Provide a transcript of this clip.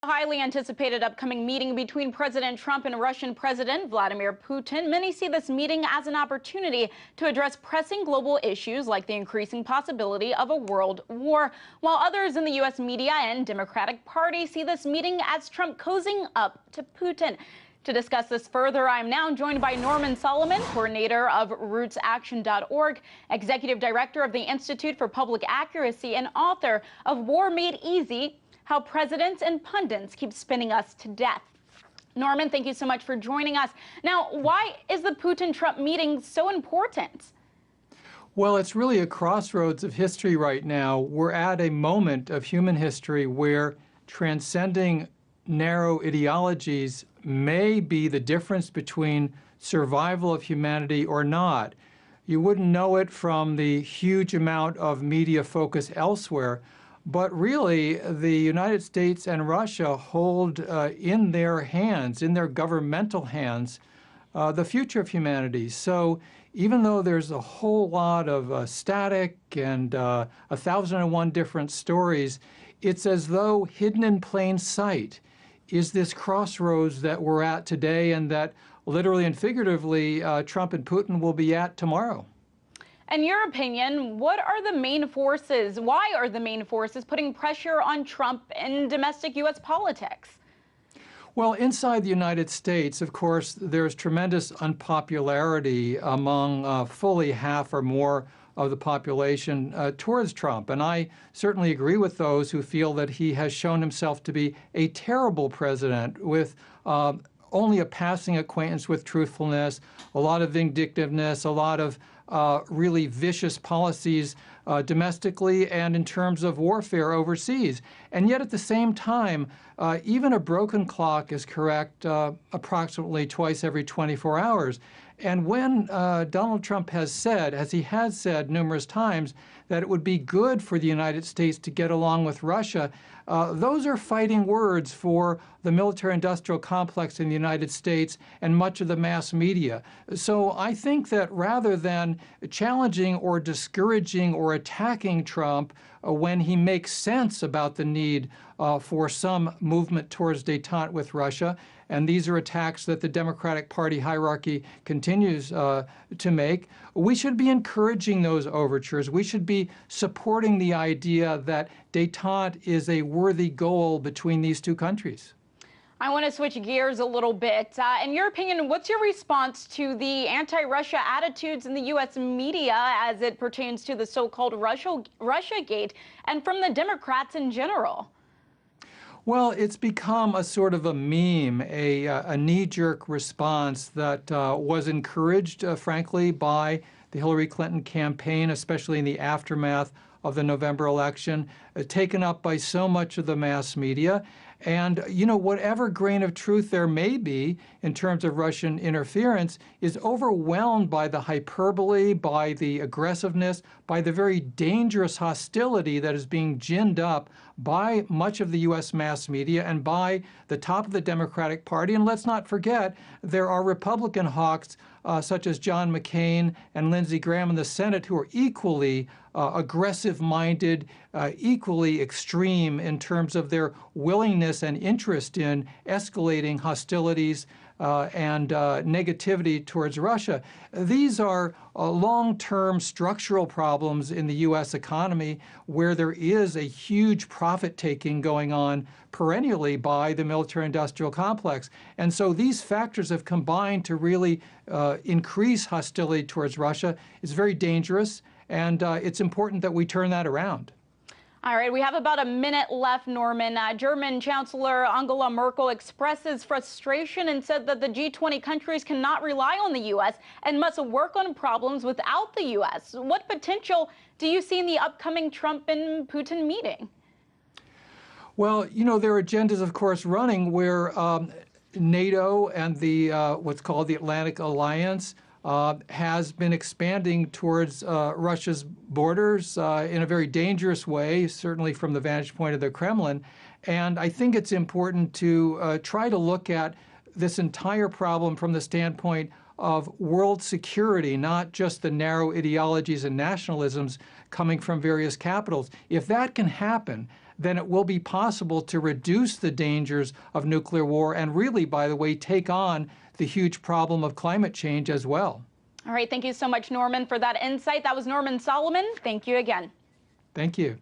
Highly anticipated upcoming meeting between President Trump and Russian President Vladimir Putin. Many see this meeting as an opportunity to address pressing global issues like the increasing possibility of a world war, while others in the U.S. media and Democratic Party see this meeting as Trump cozying up to Putin. To discuss this further, I'm now joined by Norman Solomon, coordinator of RootsAction.org, executive director of the Institute for Public Accuracy, and author of War Made Easy: How Presidents and Pundits Keep Spinning Us to Death. Norman, thank you so much for joining us. Now, why is the Putin-Trump meeting so important? Well, it's really a crossroads of history right now. We're at a moment of human history where transcending narrow ideologies may be the difference between survival of humanity or not. You wouldn't know it from the huge amount of media focus elsewhere, but really the United States and Russia hold in their hands, in their governmental hands, the future of humanity. So even though there's a whole lot of static and 1,001 different stories, it's as though hidden in plain sight is this crossroads that we're at today and that literally and figuratively Trump and Putin will be at tomorrow. In your opinion, what are the main forces? Why are the main forces putting pressure on Trump in domestic U.S. politics? Well, inside the United States, of course, there's tremendous unpopularity among fully half or more of the population towards Trump. And I certainly agree with those who feel that he has shown himself to be a terrible president with only a passing acquaintance with truthfulness, a lot of vindictiveness, a lot of really vicious policies domestically and in terms of warfare overseas. And yet at the same time, even a broken clock is correct approximately twice every 24 hours. And when Donald Trump has said, as he has said numerous times, that it would be good for the United States to get along with Russia, those are fighting words for the military-industrial complex in the United States and much of the mass media. So I think that rather than challenging or discouraging or attacking Trump when he makes sense about the need for some movement towards détente with Russia, and these are attacks that the Democratic Party hierarchy continues to make, we should be encouraging those overtures. We should be supporting the idea that détente is a worthy goal between these two countries. I want to switch gears a little bit. In your opinion, what's your response to the anti-Russia attitudes in the U.S. media as it pertains to the so-called Russiagate and from the Democrats in general? Well, it's become a sort of a meme, a knee-jerk response that was encouraged, frankly, by the Hillary Clinton campaign, especially in the aftermath of the November election, taken up by so much of the mass media. And, you know, whatever grain of truth there may be in terms of Russian interference is overwhelmed by the hyperbole, by the aggressiveness, by the very dangerous hostility that is being ginned up by much of the U.S. mass media and by the top of the Democratic Party. And let's not forget, there are Republican hawks such as John McCain and Lindsey Graham in the Senate who are equally aggressive-minded, equally extreme in terms of their willingness and interest in escalating hostilities and negativity towards Russia. These are long-term structural problems in the U.S. economy where there is a huge profit-taking going on perennially by the military-industrial complex. And so these factors have combined to really increase hostility towards Russia. It's very dangerous, and it's important that we turn that around. All right, we have about a minute left, Norman. German Chancellor Angela Merkel expresses frustration and said that the G20 countries cannot rely on the U.S. and must work on problems without the U.S. What potential do you see in the upcoming Trump and Putin meeting? Well, you know, there are agendas, of course, running where NATO and the what's called the Atlantic Alliance has been expanding towards Russia's borders in a very dangerous way, certainly from the vantage point of the Kremlin. And I think it's important to try to look at this entire problem from the standpoint of world security, not just the narrow ideologies and nationalisms coming from various capitals. If that can happen, then it will be possible to reduce the dangers of nuclear war and really, by the way, take on the huge problem of climate change as well. All right, thank you so much, Norman, for that insight. That was Norman Solomon. Thank you again. Thank you.